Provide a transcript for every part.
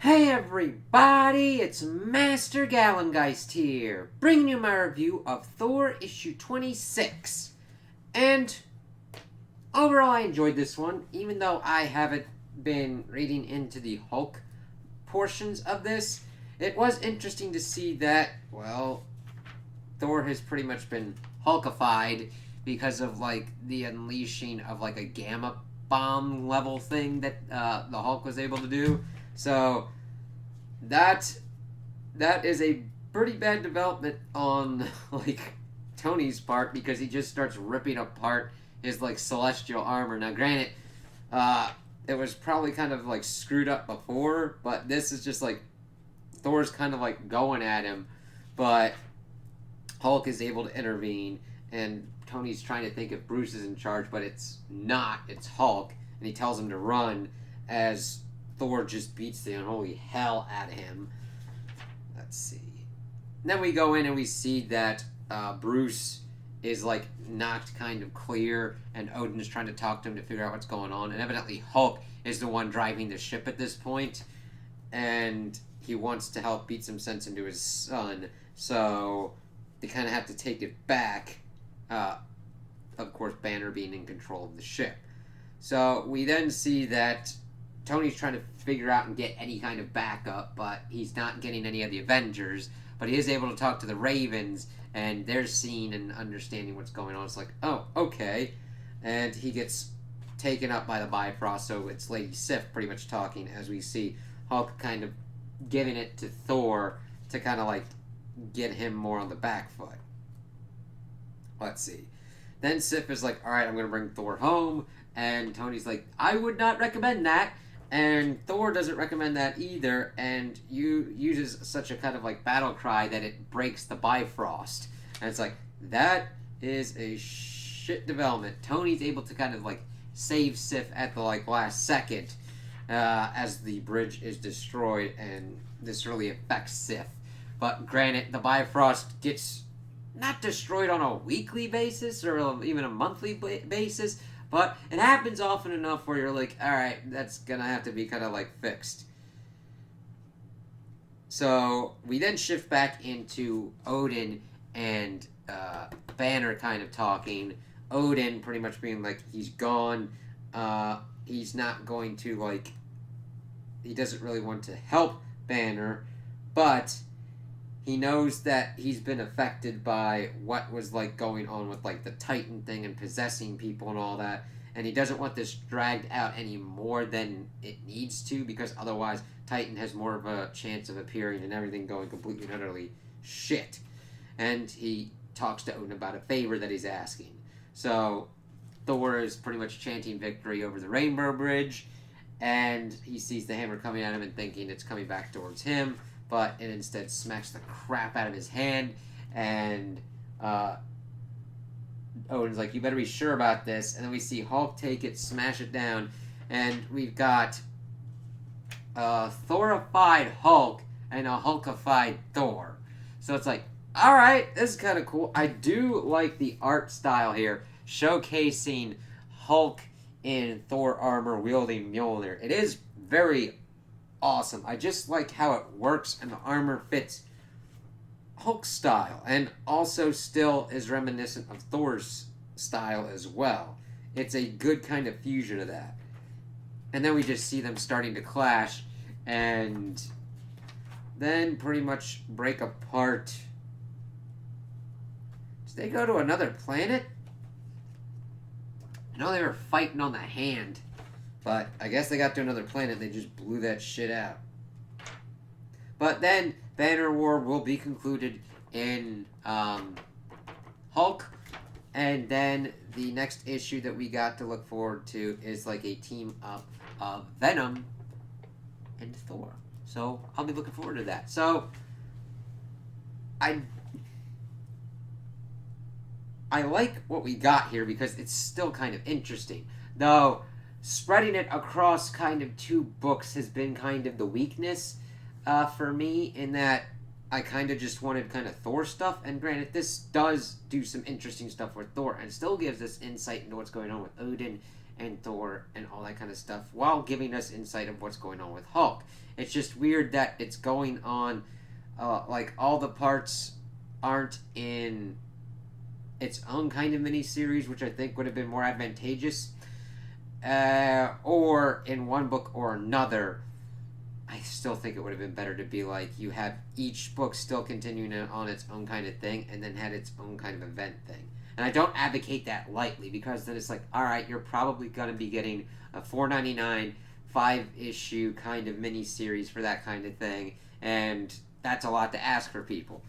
Hey everybody, it's Master Gallengeist here, bringing you my review of Thor issue 26. And overall I enjoyed this one, even though I haven't been reading into the Hulk portions of this. It was interesting to see that, well, Thor has pretty much been Hulkified because of like the unleashing of like a gamma bomb level thing that the Hulk was able to do. So that that is a pretty bad development on like Tony's part because he just starts ripping apart his like celestial armor. Now, granted, it was probably kind of like screwed up before, but this is just like Thor's kind of like going at him, but Hulk is able to intervene, and Tony's trying to think if Bruce is in charge, but it's not. It's Hulk, and he tells him to run as Thor just beats the unholy hell out of him. Let's see. Then we go in and we see that Bruce is like knocked kind of clear, and Odin is trying to talk to him to figure out what's going on. And evidently, Hulk is the one driving the ship at this point, and he wants to help beat some sense into his son. So they kind of have to take it back. Of course, Banner being in control of the ship. So we then see that Tony's trying to figure out and get any kind of backup, but he's not getting any of the Avengers. But he is able to talk to the Ravens, and they're seeing and understanding what's going on. It's like, oh, okay. And he gets taken up by the Bifrost, so it's Lady Sif pretty much talking, as we see Hulk kind of giving it to Thor to kind of like get him more on the back foot. Let's see. Then Sif is like, alright, I'm going to bring Thor home. And Tony's like, I would not recommend that. And Thor doesn't recommend that either, and uses such a kind of like battle cry that it breaks the Bifrost. And it's like, that is a shit development. Tony's able to kind of like save Sif at the like last second as the bridge is destroyed, and this really affects Sif. But granted, the Bifrost gets not destroyed on a weekly basis or even a monthly basis, but it happens often enough where you're like, alright, that's gonna have to be kind of like fixed. So we then shift back into Odin and Banner kind of talking. Odin pretty much being like, he's gone. He's not going to like, he doesn't really want to help Banner, but he knows that he's been affected by what was like going on with like the Titan thing and possessing people and all that, and he doesn't want this dragged out any more than it needs to, because otherwise Titan has more of a chance of appearing and everything going completely and utterly shit. And he talks to Odin about a favor that he's asking. So Thor is pretty much chanting victory over the Rainbow Bridge, and he sees the hammer coming at him and thinking it's coming back towards him, but it instead smacks the crap out of his hand, and Odin's like, you better be sure about this. And then we see Hulk take it, smash it down, and we've got a Thorified Hulk and a Hulkified Thor. So it's like, alright, this is kind of cool. I do like the art style here, showcasing Hulk in Thor armor wielding Mjolnir. It is very awesome. I just like how it works, and the armor fits Hulk style, and also still is reminiscent of Thor's style as well. It's a good kind of fusion of that. And then we just see them starting to clash, and then pretty much break apart. Did they go to another planet? I know they were fighting on the hand, but I guess they got to another planet and they just blew that shit out. But then Banner War will be concluded in Hulk. And then the next issue that we got to look forward to is like a team up of Venom and Thor. So I'll be looking forward to that. So I like what we got here because it's still kind of interesting. Though spreading it across kind of two books has been kind of the weakness for me, in that I kind of just wanted kind of Thor stuff. And granted, this does do some interesting stuff with Thor and still gives us insight into what's going on with Odin and Thor and all that kind of stuff, while giving us insight of what's going on with Hulk. It's just weird that it's going on, like all the parts aren't in its own kind of miniseries, which I think would have been more advantageous, or in one book or another. I still think it would have been better to be like you have each book still continuing on its own kind of thing and then had its own kind of event thing. And I don't advocate that lightly, because then it's like, all right, you're probably going to be getting a $4.99 5-issue kind of mini series for that kind of thing, and that's a lot to ask for people.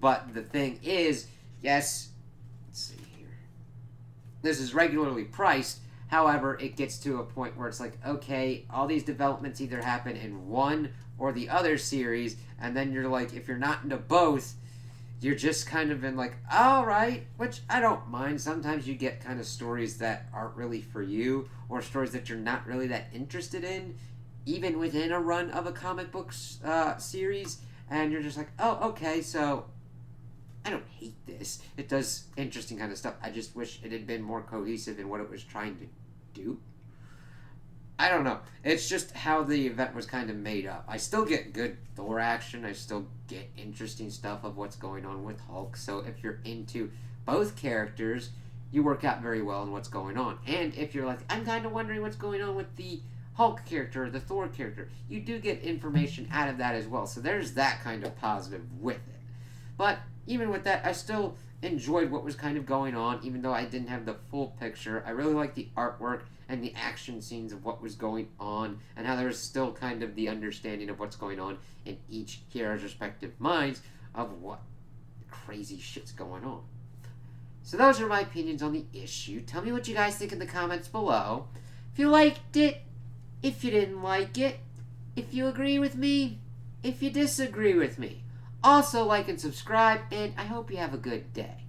But the thing is, yes, let's see here. This is regularly priced. However, it gets to a point where it's like, okay, all these developments either happen in one or the other series, and then you're like, if you're not into both, you're just kind of in like, all right, which I don't mind. Sometimes you get kind of stories that aren't really for you, or stories that you're not really that interested in, even within a run of a comic book series, and you're just like, oh, okay, so I don't hate this. It does interesting kind of stuff. I just wish it had been more cohesive in what it was trying to do. I don't know. It's just how the event was kind of made up. I still get good Thor action. I still get interesting stuff of what's going on with Hulk. So if you're into both characters, you work out very well in what's going on. And if you're like, I'm kind of wondering what's going on with the Hulk character or the Thor character, you do get information out of that as well. So there's that kind of positive with it. But even with that, I still enjoyed what was kind of going on, even though I didn't have the full picture. I really liked the artwork and the action scenes of what was going on, and how there was still kind of the understanding of what's going on in each hero's respective minds of what crazy shit's going on. So those are my opinions on the issue. Tell me what you guys think in the comments below. If you liked it, if you didn't like it, if you agree with me, if you disagree with me. Also, like and subscribe, and I hope you have a good day.